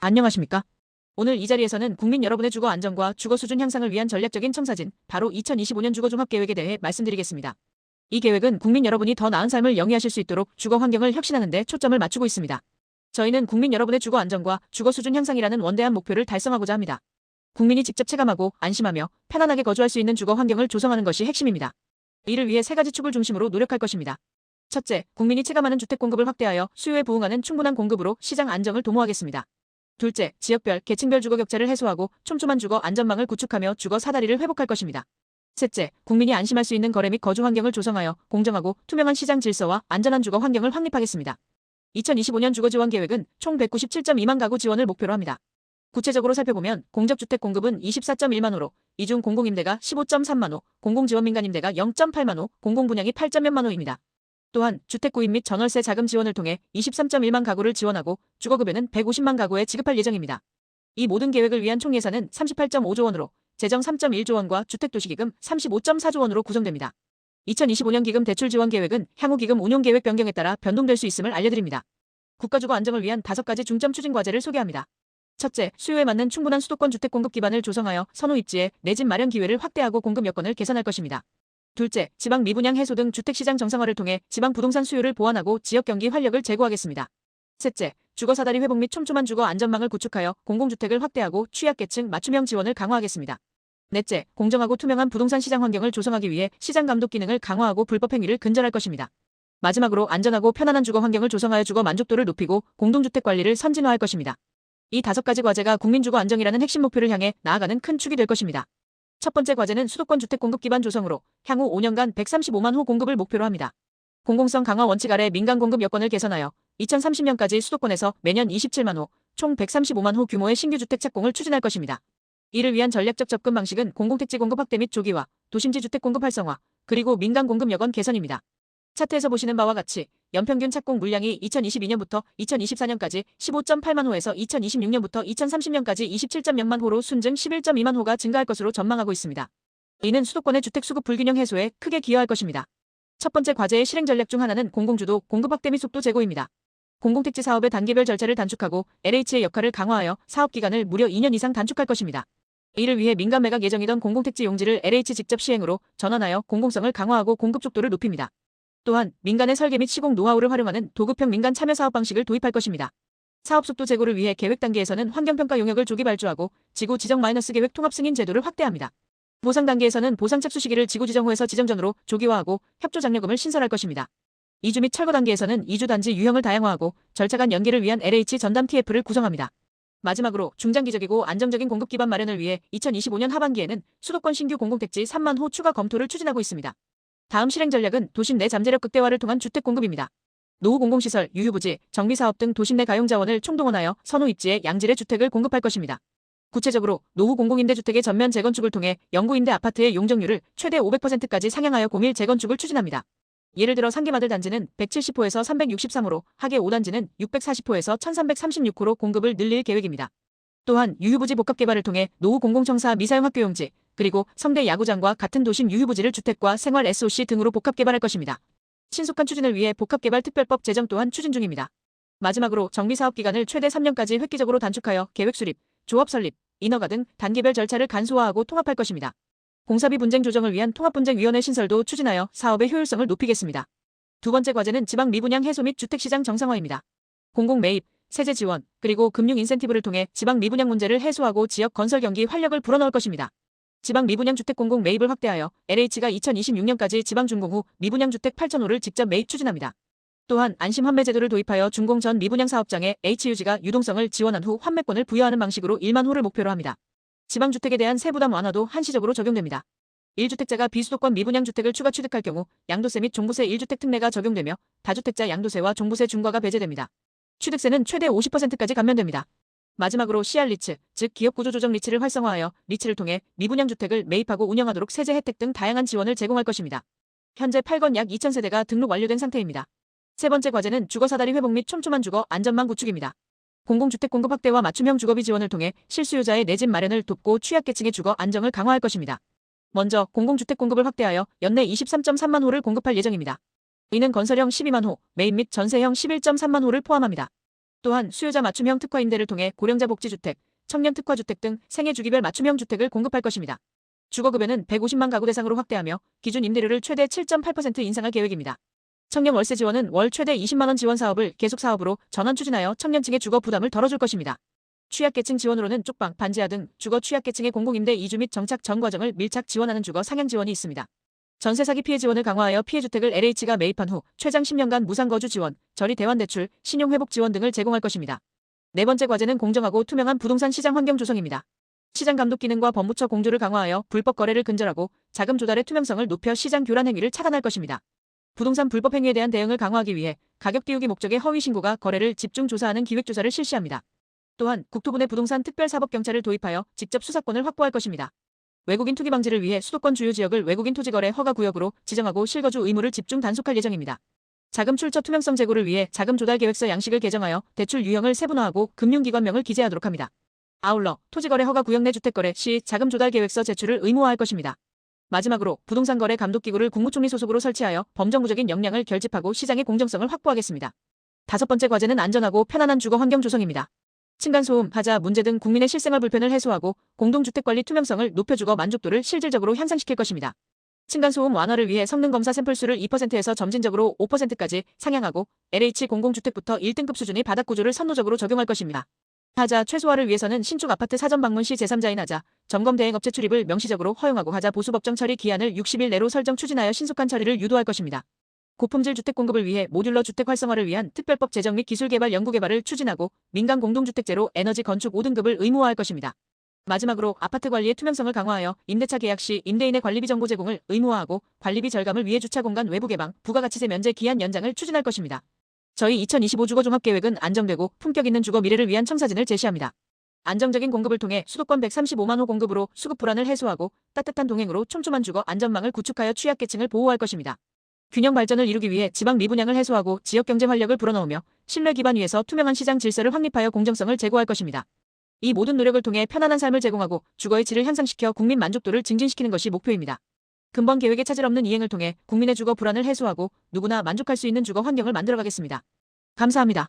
안녕하십니까? 오늘 이 자리에서는 국민 여러분의 주거 안정과 주거 수준 향상을 위한 전략적인 청사진, 바로 2025년 주거종합계획에 대해 말씀드리겠습니다. 이 계획은 국민 여러분이 더 나은 삶을 영위하실 수 있도록 주거 환경을 혁신하는 데 초점을 맞추고 있습니다. 저희는 국민 여러분의 주거 안정과 주거 수준 향상이라는 원대한 목표를 달성하고자 합니다. 국민이 직접 체감하고 안심하며 편안하게 거주할 수 있는 주거 환경을 조성하는 것이 핵심입니다. 이를 위해 세 가지 축을 중심으로 노력할 것입니다. 첫째, 국민이 체감하는 주택 공급을 확대하여 수요에 부응하는 충분한 공급으로 시장 안정을 도모하겠습니다. 둘째, 지역별, 계층별 주거 격차를 해소하고 촘촘한 주거 안전망을 구축하며 주거 사다리를 회복할 것입니다. 셋째, 국민이 안심할 수 있는 거래 및 거주 환경을 조성하여 공정하고 투명한 시장 질서와 안전한 주거 환경을 확립하겠습니다. 2025년 주거 지원 계획은 총 197.2만 가구 지원을 목표로 합니다. 구체적으로 살펴보면 공적주택 공급은 24.1만 호로, 이 중 공공임대가 15.3만 호, 공공지원민간임대가 0.8만 호, 공공분양이 8.몇만 호입니다. 또한 주택 구입 및 전월세 자금 지원을 통해 23.1만 가구를 지원하고 주거급여는 150만 가구에 지급할 예정입니다. 이 모든 계획을 위한 총 예산은 38.5조 원으로 재정 3.1조 원과 주택도시기금 35.4조 원으로 구성됩니다. 2025년 기금 대출 지원 계획은 향후 기금 운용 계획 변경에 따라 변동될 수 있음을 알려드립니다. 국가주거 안정을 위한 5가지 중점 추진 과제를 소개합니다. 첫째, 수요에 맞는 충분한 수도권 주택 공급 기반을 조성하여 선호 입지에 내 집 마련 기회를 확대하고 공급 여건을 개선할 것입니다. 둘째, 지방 미분양 해소 등 주택시장 정상화를 통해 지방 부동산 수요를 보완하고 지역 경기 활력을 제고하겠습니다. 셋째, 주거 사다리 회복 및 촘촘한 주거 안전망을 구축하여 공공주택을 확대하고 취약계층 맞춤형 지원을 강화하겠습니다. 넷째, 공정하고 투명한 부동산 시장 환경을 조성하기 위해 시장 감독 기능을 강화하고 불법 행위를 근절할 것입니다. 마지막으로 안전하고 편안한 주거 환경을 조성하여 주거 만족도를 높이고 공동주택 관리를 선진화할 것입니다. 이 5가지 과제가 국민 주거 안정이라는 핵심 목표를 향해 나아가는 큰 축이 될 것입니다. 첫 번째 과제는 수도권 주택 공급 기반 조성으로 향후 5년간 135만 호 공급을 목표로 합니다. 공공성 강화 원칙 아래 민간 공급 여건을 개선하여 2030년까지 수도권에서 매년 27만 호, 총 135만 호 규모의 신규 주택 착공을 추진할 것입니다. 이를 위한 전략적 접근 방식은 공공택지 공급 확대 및 조기화, 도심지 주택 공급 활성화, 그리고 민간 공급 여건 개선입니다. 차트에서 보시는 바와 같이 연평균 착공 물량이 2022년부터 2024년까지 15.8만 호에서 2026년부터 2030년까지 27.0만 호로 순증 11.2만 호가 증가할 것으로 전망하고 있습니다. 이는 수도권의 주택 수급 불균형 해소에 크게 기여할 것입니다. 첫 번째 과제의 실행 전략 중 하나는 공공주도, 공급 확대 및 속도 제고입니다. 공공택지 사업의 단계별 절차를 단축하고 LH의 역할을 강화하여 사업 기간을 무려 2년 이상 단축할 것입니다. 이를 위해 민간 매각 예정이던 공공택지 용지를 LH 직접 시행으로 전환하여 공공성을 강화하고 공급 속도를 높입니다. 또한 민간의 설계 및 시공 노하우를 활용하는 도급형 민간 참여 사업 방식을 도입할 것입니다. 사업 속도 제고를 위해 계획 단계에서는 환경평가 용역을 조기 발주하고 지구 지정 마이너스 계획 통합 승인 제도를 확대합니다. 보상 단계에서는 보상 착수 시기를 지구 지정 후에서 지정 전으로 조기화하고 협조 장려금을 신설할 것입니다. 이주 및 철거 단계에서는 이주 단지 유형을 다양화하고 절차 간 연계를 위한 LH 전담 TF를 구성합니다. 마지막으로 중장기적이고 안정적인 공급 기반 마련을 위해 2025년 하반기에는 수도권 신규 공공택지 3만 호 추가 검토를 추진하고 있습니다. 다음 실행 전략은 도심 내 잠재력 극대화를 통한 주택 공급입니다. 노후 공공시설, 유휴부지, 정비사업 등 도심 내 가용자원을 총동원하여 선호 입지에 양질의 주택을 공급할 것입니다. 구체적으로 노후 공공임대주택의 전면 재건축을 통해 영구임대 아파트의 용적률을 최대 500%까지 상향하여 공일 재건축을 추진합니다. 예를 들어 상계마들 단지는 170호에서 363호로, 하계 5단지는 640호에서 1336호로 공급을 늘릴 계획입니다. 또한 유휴부지 복합개발을 통해 노후 공공청사 미사용 학교용지, 그리고 성대 야구장과 같은 도심 유휴부지를 주택과 생활 SOC 등으로 복합개발할 것입니다. 신속한 추진을 위해 복합개발 특별법 제정 또한 추진 중입니다. 마지막으로 정비사업 기간을 최대 3년까지 획기적으로 단축하여 계획 수립, 조합 설립, 인허가 등 단계별 절차를 간소화하고 통합할 것입니다. 공사비 분쟁 조정을 위한 통합분쟁위원회 신설도 추진하여 사업의 효율성을 높이겠습니다. 두 번째 과제는 지방 미분양 해소 및 주택시장 정상화입니다. 공공 매입, 세제 지원, 그리고 금융 인센티브를 통해 지방 미분양 문제를 해소하고 지역 건설 경기 활력을 불어넣을 것입니다. 지방 미분양 주택 공공 매입을 확대하여 LH가 2026년까지 지방 준공 후 미분양 주택 8,000호를 직접 매입 추진합니다. 또한 안심 환매 제도를 도입하여 준공 전 미분양 사업장에 HUG가 유동성을 지원한 후 환매권을 부여하는 방식으로 1만 호를 목표로 합니다. 지방 주택에 대한 세부담 완화도 한시적으로 적용됩니다. 1주택자가 비수도권 미분양 주택을 추가 취득할 경우 양도세 및 종부세 1주택 특례가 적용되며 다주택자 양도세와 종부세 중과가 배제됩니다. 취득세는 최대 50%까지 감면됩니다. 마지막으로 CR 리츠, 즉 기업구조조정 리츠를 활성화하여 리츠를 통해 미분양 주택을 매입하고 운영하도록 세제 혜택 등 다양한 지원을 제공할 것입니다. 현재 8건 약 2,000세대가 등록 완료된 상태입니다. 세 번째 과제는 주거 사다리 회복 및 촘촘한 주거 안전망 구축입니다. 공공주택 공급 확대와 맞춤형 주거비 지원을 통해 실수요자의 내 집 마련을 돕고 취약계층의 주거 안정을 강화할 것입니다. 먼저 공공주택 공급을 확대하여 연내 23.3만 호를 공급할 예정입니다. 이는 건설형 12만 호, 매입 및 전세형 11.3만 호를 포함합니다. 또한 수요자 맞춤형 특화 임대를 통해 고령자 복지주택, 청년 특화주택 등 생애 주기별 맞춤형 주택을 공급할 것입니다. 주거급여는 150만 가구 대상으로 확대하며 기준 임대료를 최대 7.8% 인상할 계획입니다. 청년 월세 지원은 월 최대 20만 원 지원 사업을 계속 사업으로 전환 추진하여 청년층의 주거 부담을 덜어줄 것입니다. 취약계층 지원으로는 쪽방, 반지하 등 주거 취약계층의 공공임대 이주 및 정착 전 과정을 밀착 지원하는 주거 상향 지원이 있습니다. 전세 사기 피해 지원을 강화하여 피해주택을 LH가 매입한 후 최장 10년간 무상거주 지원, 저리 대환대출, 신용회복 지원 등을 제공할 것입니다. 네 번째 과제는 공정하고 투명한 부동산 시장 환경 조성입니다. 시장 감독 기능과 법무처 공조를 강화하여 불법 거래를 근절하고 자금 조달의 투명성을 높여 시장 교란 행위를 차단할 것입니다. 부동산 불법 행위에 대한 대응을 강화하기 위해 가격 띄우기 목적의 허위 신고가 거래를 집중 조사하는 기획조사를 실시합니다. 또한 국토부 내 부동산 특별사법경찰을 도입하여 직접 수사권을 확보할 것입니다. 외국인 투기 방지를 위해 수도권 주요 지역을 외국인 토지거래 허가구역으로 지정하고 실거주 의무를 집중 단속할 예정입니다. 자금 출처 투명성 제고를 위해 자금 조달 계획서 양식을 개정하여 대출 유형을 세분화하고 금융기관명을 기재하도록 합니다. 아울러 토지거래 허가구역 내 주택거래 시 자금 조달 계획서 제출을 의무화할 것입니다. 마지막으로 부동산 거래 감독기구를 국무총리 소속으로 설치하여 범정부적인 역량을 결집하고 시장의 공정성을 확보하겠습니다. 다섯 번째 과제는 안전하고 편안한 주거 환경 조성입니다. 층간소음, 하자, 문제 등 국민의 실생활 불편을 해소하고 공동주택관리 투명성을 높여주고 만족도를 실질적으로 향상시킬 것입니다. 층간소음 완화를 위해 성능검사 샘플수를 2%에서 점진적으로 5%까지 상향하고 LH 공공주택부터 1등급 수준의 바닥구조를 선도적으로 적용할 것입니다. 하자 최소화를 위해서는 신축 아파트 사전 방문 시 제3자인 하자, 점검 대행업체 출입을 명시적으로 허용하고 하자 보수 법정 처리 기한을 60일 내로 설정 추진하여 신속한 처리를 유도할 것입니다. 고품질 주택 공급을 위해 모듈러 주택 활성화를 위한 특별법 제정 및 기술개발 연구개발을 추진하고 민간 공동주택제로 에너지 건축 5등급을 의무화할 것입니다. 마지막으로 아파트 관리의 투명성을 강화하여 임대차 계약 시 임대인의 관리비 정보 제공을 의무화하고 관리비 절감을 위해 주차공간 외부 개방, 부가가치세 면제 기한 연장을 추진할 것입니다. 저희 2025 주거종합계획은 안정되고 품격 있는 주거 미래를 위한 청사진을 제시합니다. 안정적인 공급을 통해 수도권 135만 호 공급으로 수급 불안을 해소하고 따뜻한 동행으로 촘촘한 주거 안전망을 구축하여 취약계층을 보호할 것입니다. 균형 발전을 이루기 위해 지방 미분양을 해소하고 지역경제 활력을 불어넣으며 신뢰 기반 위에서 투명한 시장 질서를 확립하여 공정성을 제고할 것입니다. 이 모든 노력을 통해 편안한 삶을 제공하고 주거의 질을 향상시켜 국민 만족도를 증진시키는 것이 목표입니다. 근본 계획의 차질 없는 이행을 통해 국민의 주거 불안을 해소하고 누구나 만족할 수 있는 주거 환경을 만들어가겠습니다. 감사합니다.